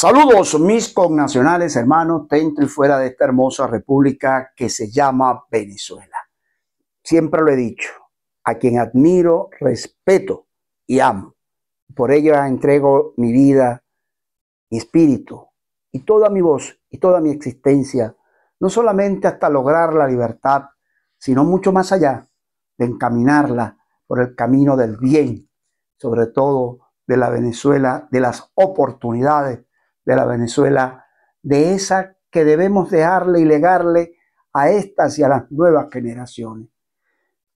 Saludos mis connacionales, hermanos, dentro y fuera de esta hermosa república que se llama Venezuela. Siempre lo he dicho, a quien admiro, respeto y amo. Por ello entrego mi vida, mi espíritu y toda mi voz y toda mi existencia, no solamente hasta lograr la libertad, sino mucho más allá, de encaminarla por el camino del bien, sobre todo de la Venezuela, de las oportunidades de la Venezuela, de esa que debemos dejarle y legarle a estas y a las nuevas generaciones.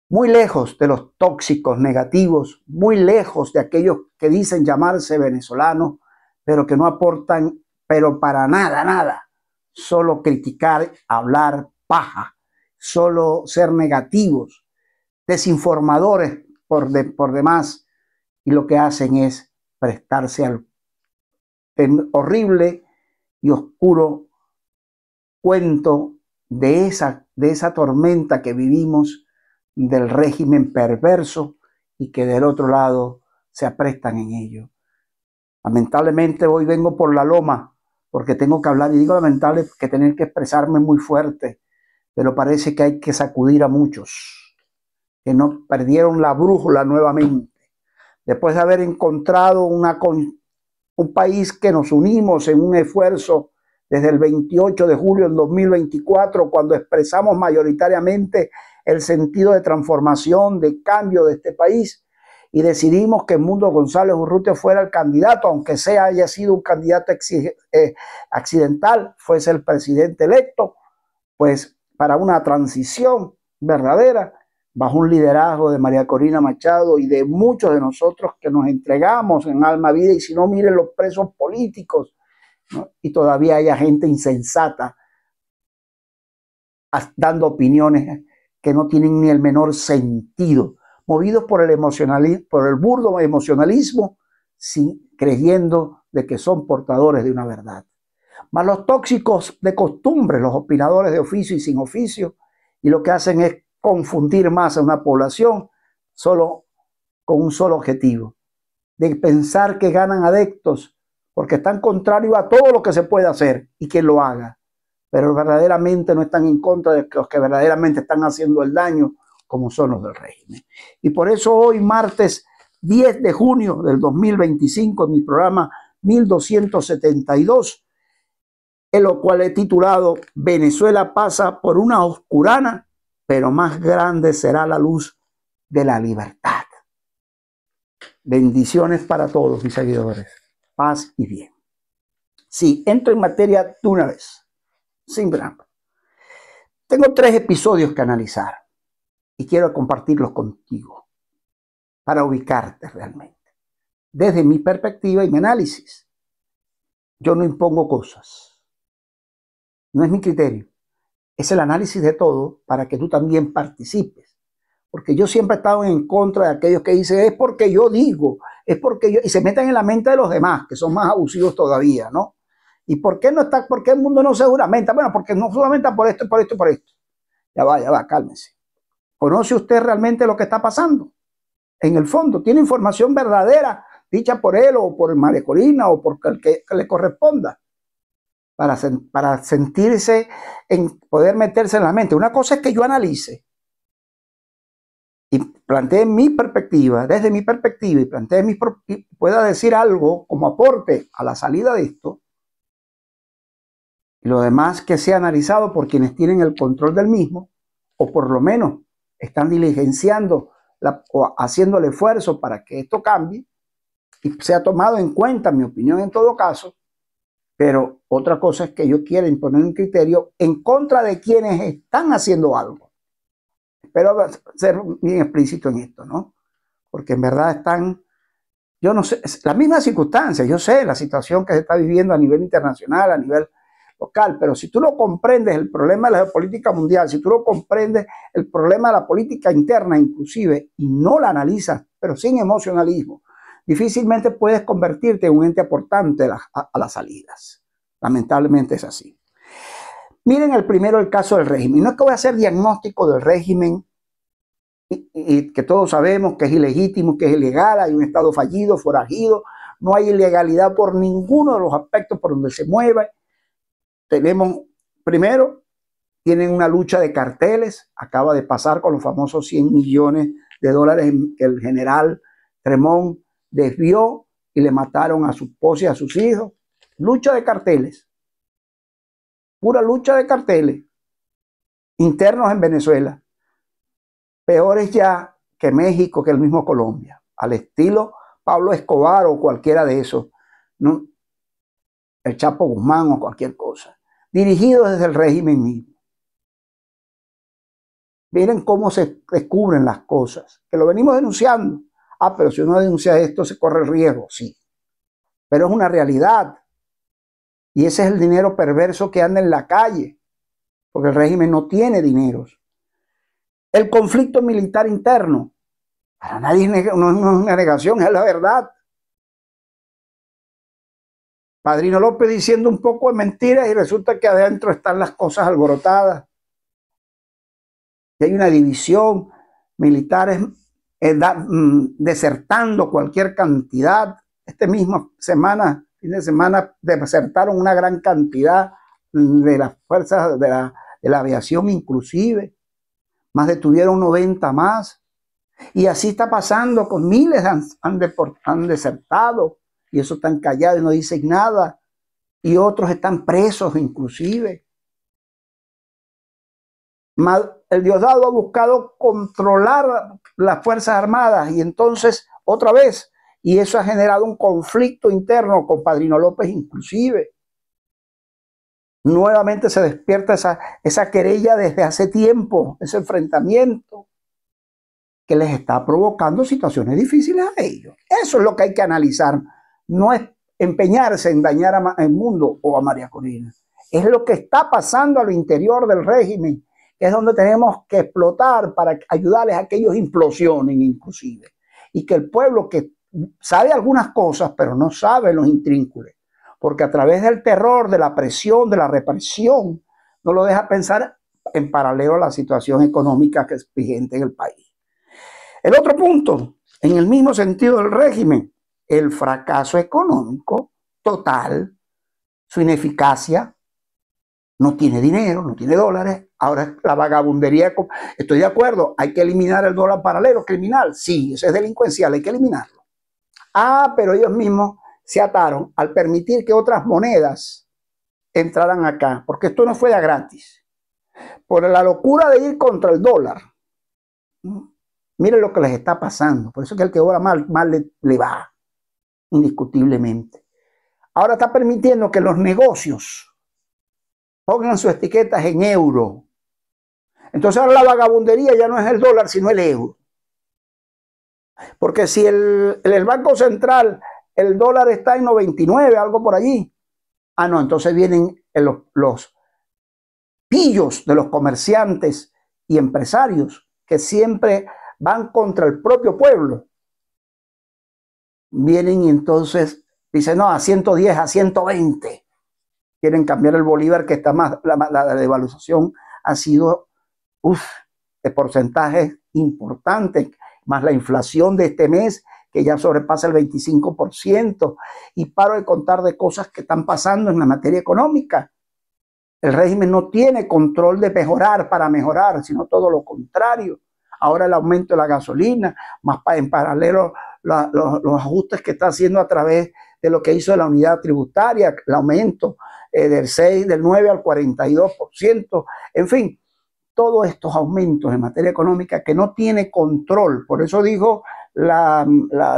Muy lejos de los tóxicos negativos, muy lejos de aquellos que dicen llamarse venezolanos, pero que no aportan, pero para nada, solo criticar, hablar paja, solo ser negativos, desinformadores por demás, y lo que hacen es prestarse al horrible y oscuro cuento de esa tormenta que vivimos del régimen perverso y que del otro lado se aprestan en ello. Lamentablemente hoy vengo por la loma porque tengo que hablar, y digo lamentable que tener que expresarme muy fuerte, pero parece que hay que sacudir a muchos que no perdieron la brújula nuevamente después de haber encontrado un país que nos unimos en un esfuerzo desde el 28 de julio del 2024, cuando expresamos mayoritariamente el sentido de transformación, de cambio de este país, y decidimos que Edmundo González Urrutia fuera el candidato, aunque haya sido un candidato accidental, fuese el presidente electo, pues para una transición verdadera, bajo un liderazgo de María Corina Machado y de muchos de nosotros que nos entregamos en alma, vida, y si no, miren los presos políticos, ¿no? Y todavía hay gente insensata dando opiniones que no tienen ni el menor sentido, movidos por el burdo emocionalismo, creyendo de que son portadores de una verdad. Mas los tóxicos de costumbre, los opinadores de oficio y sin oficio, y lo que hacen es confundir más a una población solo con un solo objetivo, de pensar que ganan adeptos porque están contrarios a todo lo que se puede hacer y que lo haga, pero verdaderamente no están en contra de los que verdaderamente están haciendo el daño, como son los del régimen. Y por eso hoy, martes 10 de junio del 2025, en mi programa 1272, en lo cual he titulado Venezuela pasa por una oscurana, pero más grande será la luz de la libertad. Bendiciones para todos mis seguidores. Paz y bien. Sí, entro en materia de una vez, sin drama. Tengo 3 episodios que analizar y quiero compartirlos contigo para ubicarte realmente, desde mi perspectiva y mi análisis. Yo no impongo cosas. No es mi criterio. Es el análisis de todo para que tú también participes. Porque yo siempre he estado en contra de aquellos que dicen es porque yo digo, es porque yo, y se meten en la mente de los demás, que son más abusivos todavía, ¿no? ¿Y por qué no está, por qué el mundo no se juramenta? Bueno, porque no juramenta por esto, por esto, por esto. Ya va, cálmese. ¿Conoce usted realmente lo que está pasando? En el fondo, ¿tiene información verdadera dicha por él o por María Corina o por el que le corresponda? Para sentirse, en poder meterse en la mente. Una cosa es que yo analice y plantee mi perspectiva, desde mi perspectiva, y pueda decir algo como aporte a la salida de esto, y lo demás que sea analizado por quienes tienen el control del mismo, o por lo menos están diligenciando o haciendo el esfuerzo para que esto cambie, y sea tomado en cuenta mi opinión en todo caso. Pero otra cosa es que yo quiera imponer un criterio en contra de quienes están haciendo algo. Espero ser bien explícito en esto, ¿no? Porque en verdad están, yo no sé, las mismas circunstancias, yo sé la situación que se está viviendo a nivel internacional, a nivel local, pero si tú no comprendes el problema de la geopolítica mundial, si tú no comprendes el problema de la política interna inclusive, y no la analizas, pero sin emocionalismo, difícilmente puedes convertirte en un ente aportante a las salidas. Lamentablemente es así. Miren el caso del régimen. No es que voy a hacer diagnóstico del régimen y que todos sabemos que es ilegítimo, que es ilegal, hay un Estado fallido, forajido, no hay ilegalidad por ninguno de los aspectos por donde se mueva. Tenemos, primero, tienen una lucha de carteles, acaba de pasar con los famosos 100 millones de dólares que el general Tremont desvió y le mataron a su esposa y a sus hijos. Lucha de carteles, pura lucha de carteles internos en Venezuela, peores ya que México, que el mismo Colombia, al estilo Pablo Escobar o cualquiera de esos, ¿no? El Chapo Guzmán o cualquier cosa, dirigido desde el régimen mismo. Miren cómo se descubren las cosas, que lo venimos denunciando. Ah, pero si uno denuncia esto se corre el riesgo, sí. Pero es una realidad. Y ese es el dinero perverso que anda en la calle, porque el régimen no tiene dineros. El conflicto militar interno, para nadie no es una negación, es la verdad. Padrino López diciendo un poco de mentiras y resulta que adentro están las cosas alborotadas. Y hay una división, militares desertando cualquier cantidad. Esta misma semana, fin de semana, desertaron una gran cantidad de las fuerzas de la aviación inclusive. Más detuvieron 90 más. Y así está pasando con miles han desertado. Y eso están callados y no dicen nada. Y otros están presos inclusive. El Diosdado ha buscado controlar las Fuerzas Armadas y entonces otra vez, y eso ha generado un conflicto interno con Padrino López inclusive. Nuevamente se despierta esa querella desde hace tiempo, ese enfrentamiento que les está provocando situaciones difíciles a ellos. Eso es lo que hay que analizar, no es empeñarse en dañar al mundo o a María Corina. Es lo que está pasando al interior del régimen, que es donde tenemos que explotar para ayudarles a que ellos implosionen inclusive. Y que el pueblo que sabe algunas cosas, pero no sabe los intrínculos, porque a través del terror, de la presión, de la represión, no lo deja pensar en paralelo a la situación económica que es vigente en el país. El otro punto, en el mismo sentido del régimen, el fracaso económico total, su ineficacia, no tiene dinero, no tiene dólares, ahora la vagabundería, estoy de acuerdo, hay que eliminar el dólar paralelo criminal, sí, eso es delincuencial, hay que eliminarlo. Ah, pero ellos mismos se ataron al permitir que otras monedas entraran acá, porque esto no fue de gratis. Por la locura de ir contra el dólar, miren lo que les está pasando, por eso es que el que obra mal le va, indiscutiblemente. Ahora está permitiendo que los negocios pongan sus etiquetas en euro. Entonces ahora la vagabundería ya no es el dólar, sino el euro. Porque si el Banco Central, el dólar está en 99, algo por allí. Ah, no, entonces vienen los pillos de los comerciantes y empresarios que siempre van contra el propio pueblo. Vienen y entonces dicen, no, a 110, a 120. Quieren cambiar el bolívar, que está más, la devaluación ha sido de porcentajes importantes, más la inflación de este mes, que ya sobrepasa el 25%, y paro de contar de cosas que están pasando en la materia económica. El régimen no tiene control de mejorar para mejorar, sino todo lo contrario. Ahora el aumento de la gasolina, más en paralelo los ajustes que está haciendo a través de lo que hizo la unidad tributaria, el aumento del 9 al 42%, en fin, todos estos aumentos en materia económica que no tiene control. Por eso dijo la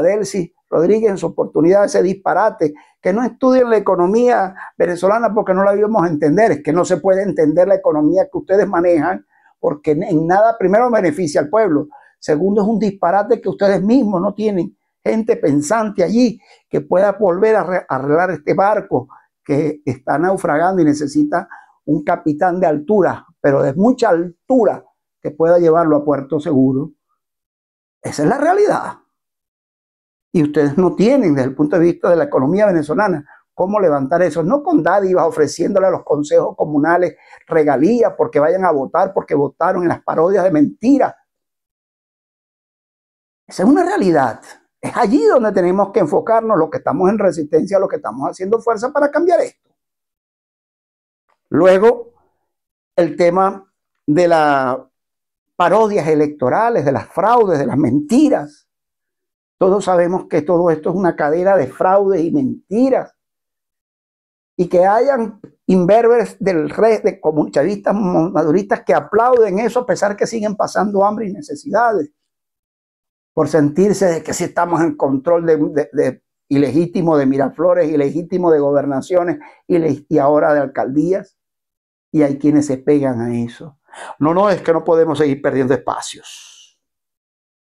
Delcy Rodríguez en su oportunidad ese disparate, que no estudien la economía venezolana porque no la íbamos a entender. Es que no se puede entender la economía que ustedes manejan porque en nada, primero, beneficia al pueblo. Segundo, es un disparate que ustedes mismos no tienen gente pensante allí que pueda volver a arreglar este barco que está naufragando y necesita un capitán de altura, pero de mucha altura, que pueda llevarlo a puerto seguro. Esa es la realidad. Y ustedes no tienen, desde el punto de vista de la economía venezolana, cómo levantar eso. No con dádivas, ofreciéndole a los consejos comunales regalías porque vayan a votar, porque votaron en las parodias de mentiras. Esa es una realidad. Es allí donde tenemos que enfocarnos, los que estamos en resistencia, los que estamos haciendo fuerza para cambiar esto. Luego, el tema de las parodias electorales, de las fraudes, de las mentiras. Todos sabemos que todo esto es una cadena de fraudes y mentiras. Y que hayan imberbes del red de chavistas maduristas que aplauden eso a pesar que siguen pasando hambre y necesidades. Por sentirse de que si estamos en control ilegítimo de Miraflores, ilegítimo de gobernaciones y ahora de alcaldías. Y hay quienes se pegan a eso. No, es que no podemos seguir perdiendo espacios.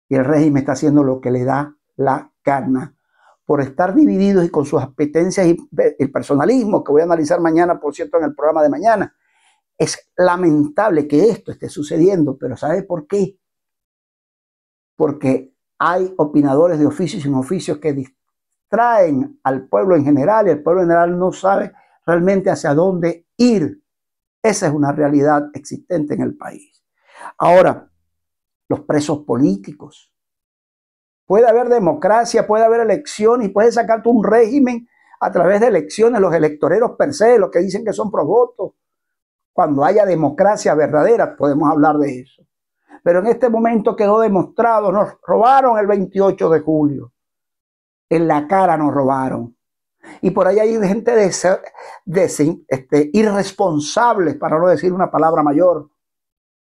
Y el régimen está haciendo lo que le da la gana. Por estar divididos y con sus apetencias y el personalismo, que voy a analizar mañana, por cierto, en el programa de mañana. Es lamentable que esto esté sucediendo, pero ¿sabe por qué? Porque hay opinadores de oficio y sin oficio que distraen al pueblo en general y el pueblo en general no sabe realmente hacia dónde ir. Esa es una realidad existente en el país. Ahora, los presos políticos. Puede haber democracia, puede haber elecciones y puede sacar un régimen a través de elecciones, los electoreros per se, los que dicen que son pro voto. Cuando haya democracia verdadera podemos hablar de eso. Pero en este momento quedó demostrado, nos robaron el 28 de julio. En la cara nos robaron. Y por ahí hay gente irresponsables, para no decir una palabra mayor,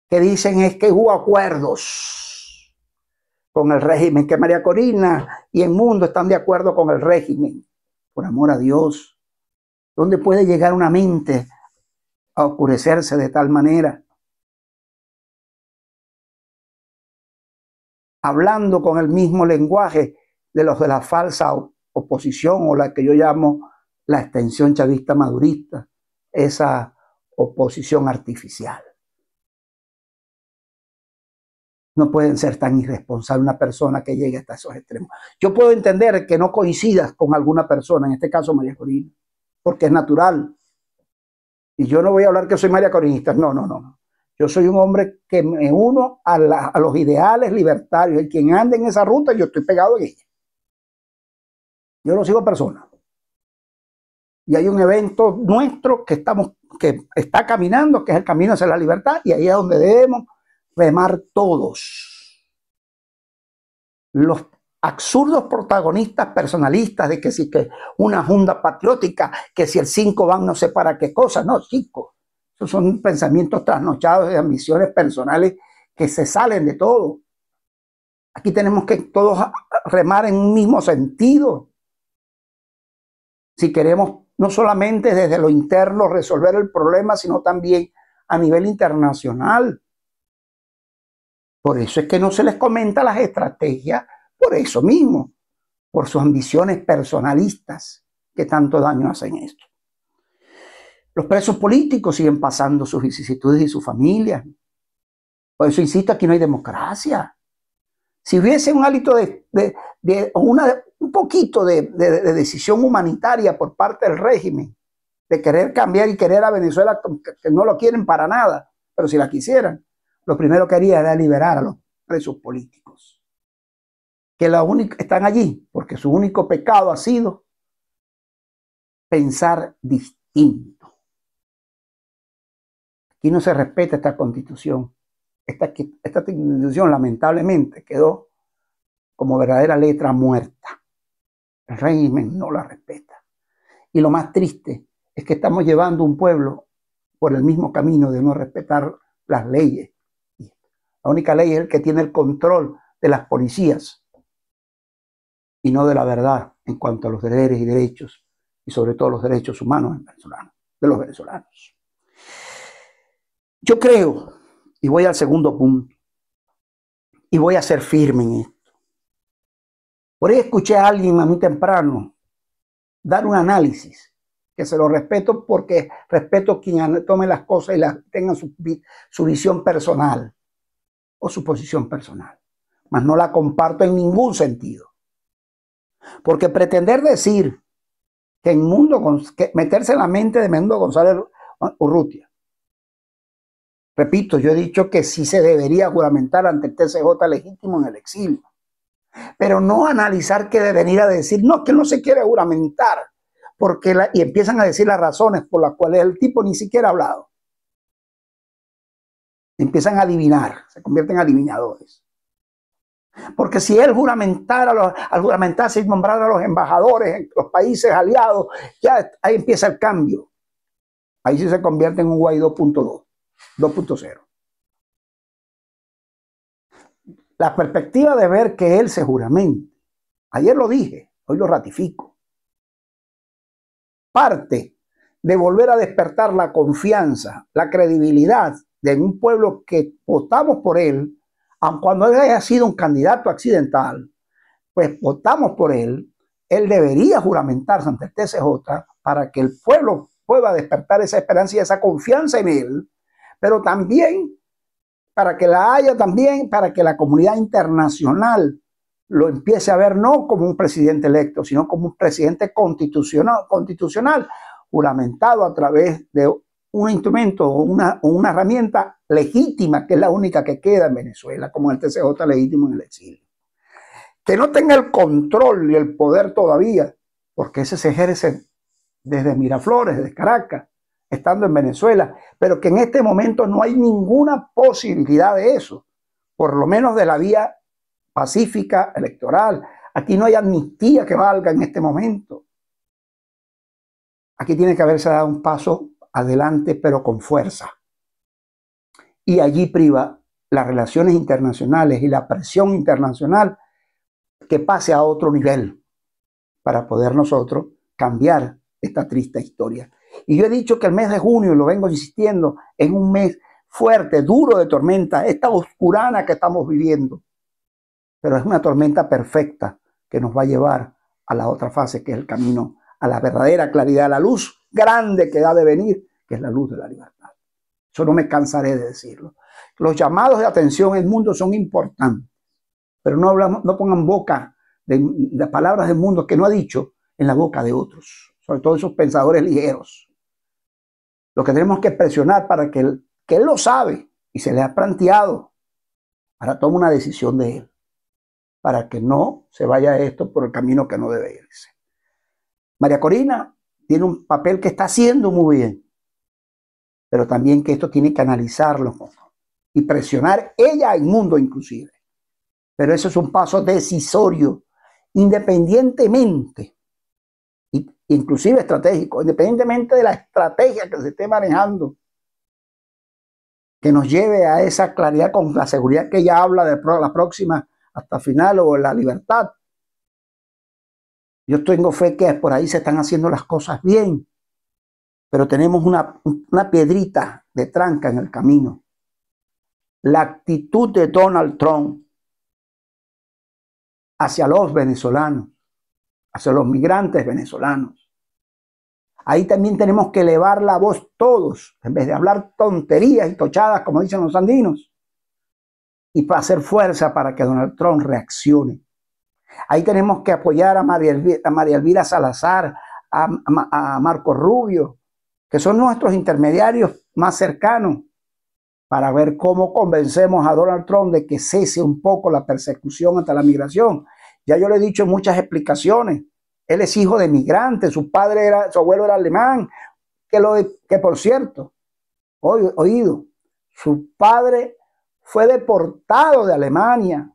que dicen es que hubo acuerdos con el régimen, que María Corina y el mundo están de acuerdo con el régimen. Por amor a Dios, ¿dónde puede llegar una mente a oscurecerse de tal manera? Hablando con el mismo lenguaje de los de la falsa oposición o la que yo llamo la extensión chavista madurista, esa oposición artificial. No pueden ser tan irresponsables una persona que llegue hasta esos extremos. Yo puedo entender que no coincidas con alguna persona, en este caso María Corina, porque es natural. Y yo no voy a hablar que soy María Corinista, no. Yo soy un hombre que me uno a los ideales libertarios. Y quien ande en esa ruta, yo estoy pegado en ella. Yo no sigo personas. Y hay un evento nuestro que está caminando, que es el camino hacia la libertad, y ahí es donde debemos remar todos. Los absurdos protagonistas personalistas de que si que una junta patriótica, que si el 5 van no sé para qué cosa, no, chicos. Esos son pensamientos trasnochados de ambiciones personales que se salen de todo. Aquí tenemos que todos remar en un mismo sentido. Si queremos no solamente desde lo interno resolver el problema, sino también a nivel internacional. Por eso es que no se les comenta las estrategias, por eso mismo, por sus ambiciones personalistas que tanto daño hacen esto. Los presos políticos siguen pasando sus vicisitudes y sus familias. Por eso insisto, aquí no hay democracia. Si hubiese un hálito un poquito de decisión humanitaria por parte del régimen, de querer cambiar y querer a Venezuela, que no lo quieren para nada, pero si la quisieran, lo primero que haría era liberar a los presos políticos, que están allí porque su único pecado ha sido pensar distinto. Aquí no se respeta esta constitución. Esta constitución lamentablemente quedó como verdadera letra muerta. El régimen no la respeta. Y lo más triste es que estamos llevando un pueblo por el mismo camino de no respetar las leyes. La única ley es el que tiene el control de las policías y no de la verdad en cuanto a los deberes y derechos, y sobre todo los derechos humanos de los venezolanos. Yo creo, y voy al segundo punto, y voy a ser firme en esto. Por ahí escuché a alguien a mí temprano dar un análisis, que se lo respeto porque respeto a quien tome las cosas y tenga su visión personal o su posición personal, mas no la comparto en ningún sentido. Porque pretender decir que meterse en la mente de Menéndez González Urrutia. Repito, yo he dicho que sí se debería juramentar ante el TCJ legítimo en el exilio. pero no analizar que de venir a decir, no, que no se quiere juramentar, porque y empiezan a decir las razones por las cuales el tipo ni siquiera ha hablado. Empiezan a adivinar, se convierten en adivinadores. Porque si él juramentara, al juramentarse y nombrar a los embajadores en los países aliados, ya ahí empieza el cambio. Ahí sí se convierte en un Guaidó 2.0. La perspectiva de ver que él se juramente, ayer lo dije, hoy lo ratifico, parte de volver a despertar la confianza, la credibilidad de un pueblo que votamos por él, aun cuando él haya sido un candidato accidental, pues votamos por él, él debería juramentarse ante el TCJ para que el pueblo pueda despertar esa esperanza y esa confianza en él, pero también para que la haya también, para que la comunidad internacional lo empiece a ver no como un presidente electo, sino como un presidente constitucional juramentado a través de un instrumento o una herramienta legítima, que es la única que queda en Venezuela, como el TCJ legítimo en el exilio. Que no tenga el control y el poder todavía, porque ese se ejerce desde Miraflores, desde Caracas, estando en Venezuela, pero que en este momento no hay ninguna posibilidad de eso, por lo menos de la vía pacífica electoral. Aquí no hay amnistía que valga en este momento. Aquí tiene que haberse dado un paso adelante, pero con fuerza. Y allí priva las relaciones internacionales y la presión internacional que pase a otro nivel para poder nosotros cambiar esta triste historia. Y yo he dicho que el mes de junio, y lo vengo insistiendo, es un mes fuerte, duro de tormenta, esta oscurana que estamos viviendo. Pero es una tormenta perfecta que nos va a llevar a la otra fase, que es el camino a la verdadera claridad, a la luz grande que da de venir, que es la luz de la libertad. Eso no me cansaré de decirlo. Los llamados de atención en el mundo son importantes, pero no pongan boca de palabras del mundo que no ha dicho en la boca de otros, sobre todo esos pensadores ligeros. Lo que tenemos que presionar para que él lo sabe y se le ha planteado, para tomar una decisión de él, para que no se vaya esto por el camino que no debe irse. María Corina tiene un papel que está haciendo muy bien, pero también que esto tiene que analizarlo y presionar ella al mundo inclusive. Pero eso es un paso decisorio, independientemente, inclusive estratégico, independientemente de la estrategia que se esté manejando, que nos lleve a esa claridad con la seguridad que ella habla de la próxima hasta final o la libertad. Yo tengo fe que por ahí se están haciendo las cosas bien, pero tenemos una piedrita de tranca en el camino. La actitud de Donald Trump hacia los venezolanos, hacia los migrantes venezolanos. Ahí también tenemos que elevar la voz todos, en vez de hablar tonterías y tochadas, como dicen los andinos, y para hacer fuerza para que Donald Trump reaccione. Ahí tenemos que apoyar a María Elvira Salazar, a Marco Rubio, que son nuestros intermediarios más cercanos, para ver cómo convencemos a Donald Trump de que cese un poco la persecución ante la migración. Ya yo le he dicho en muchas explicaciones, él es hijo de migrantes, su abuelo era alemán, que por cierto, oído, su padre fue deportado de Alemania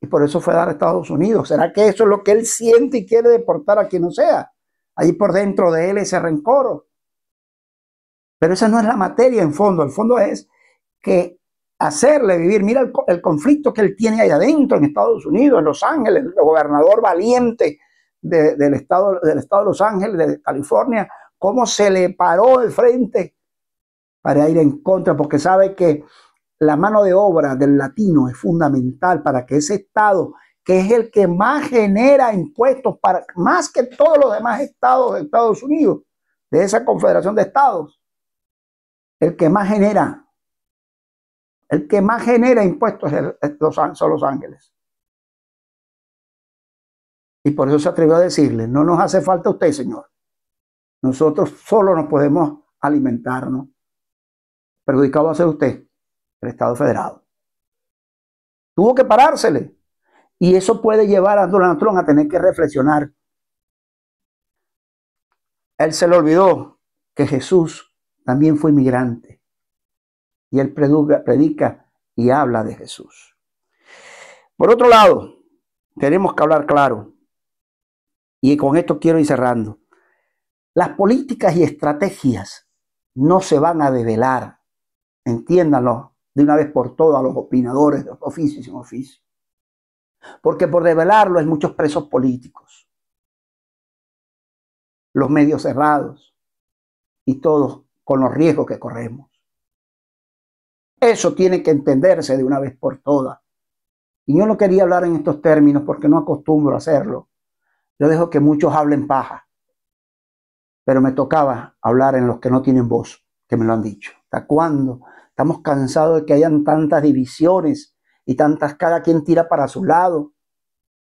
y por eso fue a dar a Estados Unidos. ¿Será que eso es lo que él siente y quiere deportar a quien no sea? Ahí por dentro de él ese rencor. Pero esa no es la materia en fondo. El fondo es que hacerle vivir, mira el conflicto que él tiene ahí adentro en Estados Unidos, en Los Ángeles, el gobernador valiente del estado de Los Ángeles, de California, cómo se le paró de frente para ir en contra, porque sabe que la mano de obra del latino es fundamental para que ese estado, que es el que más genera impuestos, más que todos los demás estados de Estados Unidos, de esa confederación de estados, el que más genera impuestos son Los Ángeles. Y por eso se atrevió a decirle, no nos hace falta usted, señor. Nosotros solo nos podemos alimentarnos. Perjudicado va a ser usted, el Estado Federado. Tuvo que parársele. Y eso puede llevar a Donald Trump a tener que reflexionar. Él se le olvidó que Jesús también fue inmigrante. Y él predica y habla de Jesús. Por otro lado, tenemos que hablar claro. Y con esto quiero ir cerrando. Las políticas y estrategias no se van a develar. Entiéndanlo de una vez por todas a los opinadores de oficio y sin oficio. Porque por develarlo hay muchos presos políticos. Los medios cerrados y todos con los riesgos que corremos. Eso tiene que entenderse de una vez por todas. Y yo no quería hablar en estos términos porque no acostumbro a hacerlo. Yo dejo que muchos hablen paja. Pero me tocaba hablar en los que no tienen voz, que me lo han dicho. ¿Hasta cuándo? Estamos cansados de que hayan tantas divisiones y tantas, cada quien tira para su lado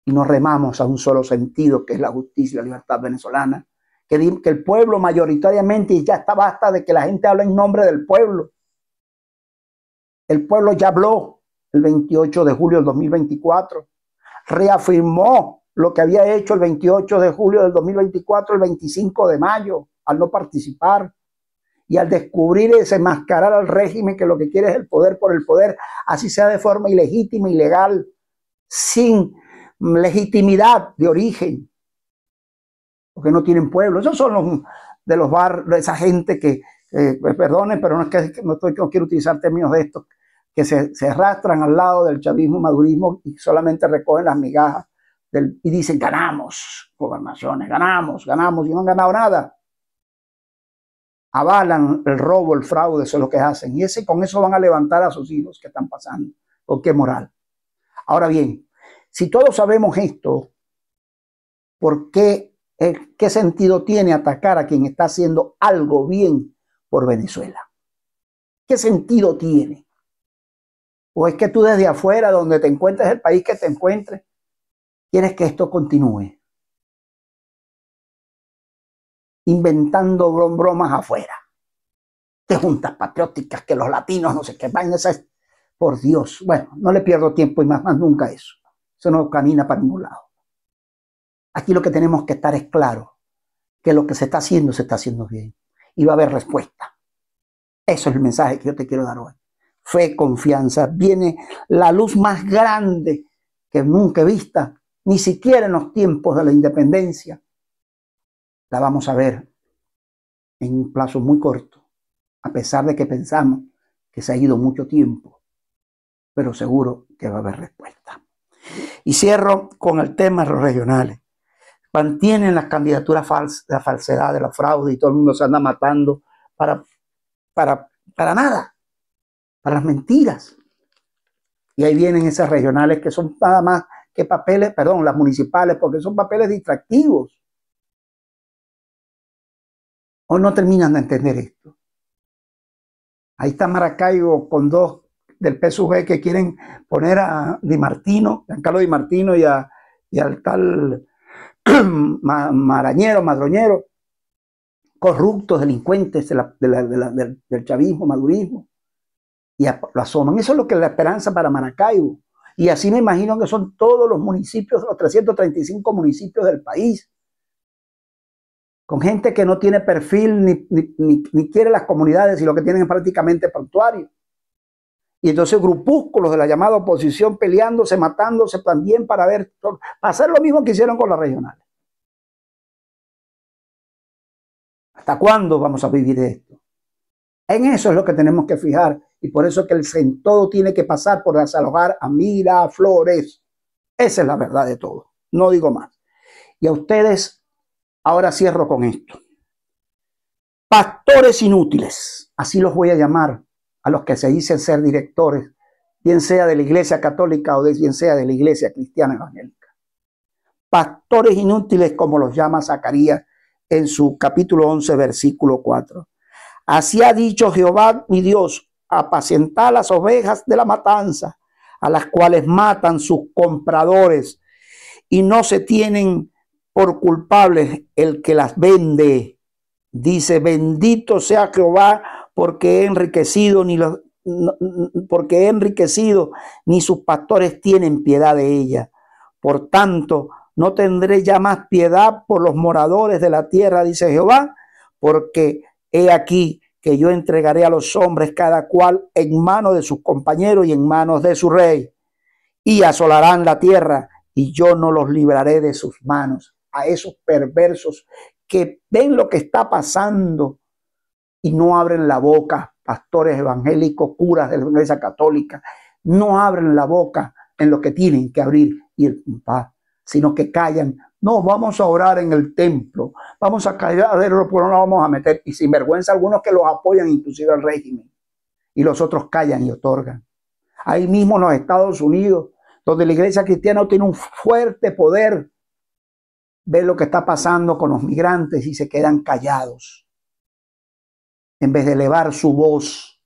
y nos remamos a un solo sentido, que es la justicia y la libertad venezolana. Que el pueblo mayoritariamente, y ya está basta de que la gente hable en nombre del pueblo. El pueblo ya habló el 28 de julio del 2024, reafirmó lo que había hecho el 28 de julio del 2024, el 25 de mayo, al no participar y al descubrir y desenmascarar al régimen que lo que quiere es el poder por el poder, así sea de forma ilegítima, ilegal, sin legitimidad de origen, porque no tienen pueblo. Esos son los de los barrios, de esa gente que, perdonen, pero no es que no quiero utilizar términos de estos, que se arrastran al lado del chavismo, madurismo y solamente recogen las migajas y dicen ganamos gobernaciones, ganamos, y no han ganado nada. Avalan el robo, el fraude, eso es lo que hacen. Y con eso van a levantar a sus hijos que están pasando. ¿Por qué moral? Ahora bien, si todos sabemos esto, ¿por qué sentido tiene atacar a quien está haciendo algo bien por Venezuela? ¿Qué sentido tiene? ¿O es que tú desde afuera, donde te encuentres, el país que te encuentres, quieres que esto continúe? Inventando bromas afuera. Que juntas patrióticas, que los latinos, no sé qué vainas. Por Dios. Bueno, no le pierdo tiempo y más nunca eso. Eso no camina para ningún lado. Aquí lo que tenemos que estar es claro, que lo que se está haciendo bien. Y va a haber respuesta. Eso es el mensaje que yo te quiero dar hoy. Fe, confianza. Viene la luz más grande que nunca he vista, ni siquiera en los tiempos de la independencia. La vamos a ver en un plazo muy corto, a pesar de que pensamos que se ha ido mucho tiempo, pero seguro que va a haber respuesta. Y cierro con el tema de los regionales. Mantienen las candidaturas falsas, la falsedad de la fraude y todo el mundo se anda matando para nada, para las mentiras. Y ahí vienen esas regionales que son nada más que papeles, perdón, las municipales, porque son papeles distractivos. Hoy no terminan de entender esto. Ahí está Maracaibo con dos del PSUV que quieren poner a Di Martino, a Carlos Di Martino y al tal Madroñero, corruptos, delincuentes del chavismo, madurismo, y lo asoman. Eso es lo que es la esperanza para Maracaibo. Y así me imagino que son todos los municipios, los 335 municipios del país, con gente que no tiene perfil ni quiere las comunidades y lo que tienen es prácticamente prontuario. Y entonces grupúsculos de la llamada oposición peleándose, matándose también para hacer lo mismo que hicieron con las regionales. ¿Hasta cuándo vamos a vivir esto? En eso es lo que tenemos que fijar y por eso es que en todo tiene que pasar por desalojar a Miraflores. Esa es la verdad de todo, no digo más. Y a ustedes, ahora cierro con esto. Pastores inútiles, así los voy a llamar a los que se dicen ser directores, bien sea de la Iglesia Católica o bien sea de la Iglesia Cristiana Evangélica. Pastores inútiles, como los llama Zacarías en su capítulo 11, versículo 4. Así ha dicho Jehová mi Dios, apacentad las ovejas de la matanza, a las cuales matan sus compradores, y no se tienen por culpables el que las vende. Dice, bendito sea Jehová, porque he enriquecido, ni sus pastores tienen piedad de ella. Por tanto, no tendré ya más piedad por los moradores de la tierra, dice Jehová, porque he aquí que yo entregaré a los hombres cada cual en manos de sus compañeros y en manos de su rey, y asolarán la tierra, y yo no los libraré de sus manos. A esos perversos que ven lo que está pasando y no abren la boca, pastores evangélicos, curas de la Iglesia Católica, no abren la boca en lo que tienen que abrir y en paz, sino que callan. No, vamos a orar en el templo, vamos a callar, pero no nos vamos a meter. Y sin vergüenza algunos que los apoyan, inclusive al régimen, y los otros callan y otorgan. Ahí mismo en los Estados Unidos, donde la iglesia cristiana tiene un fuerte poder, ve lo que está pasando con los migrantes y se quedan callados, en vez de elevar su voz,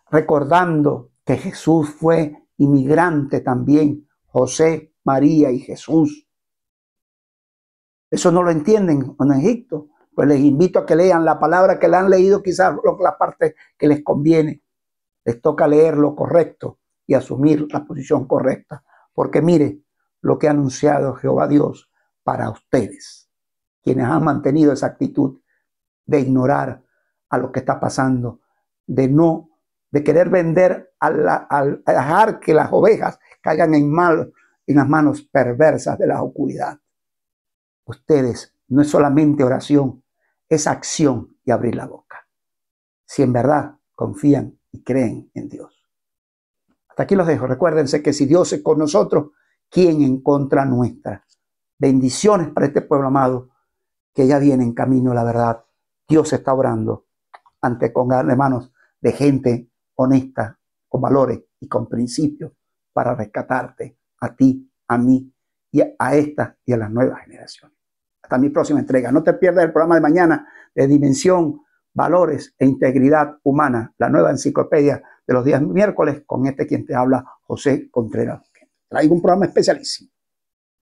recordando que Jesús fue inmigrante también, José, María y Jesús. Eso no lo entienden en Egipto. Pues les invito a que lean la palabra que la han leído, quizás la parte que les conviene. Les toca leer lo correcto y asumir la posición correcta. Porque mire lo que ha anunciado Jehová Dios para ustedes, quienes han mantenido esa actitud de ignorar a lo que está pasando, de querer vender al dejar que las ovejas caigan en las manos perversas de la oscuridad. Ustedes, no es solamente oración, es acción y abrir la boca. Si en verdad confían y creen en Dios. Hasta aquí los dejo. Recuérdense que si Dios es con nosotros, ¿quién en contra nuestra? Bendiciones para este pueblo amado, que ya viene en camino, la verdad. Dios está orando con manos de gente honesta, con valores y con principios para rescatarte a ti, a mí y a esta y a las nuevas generaciones. Hasta mi próxima entrega. No te pierdas el programa de mañana de Dimensión, Valores e Integridad Humana, la nueva enciclopedia de los días miércoles con quien te habla, José Contreras. Traigo un programa especialísimo.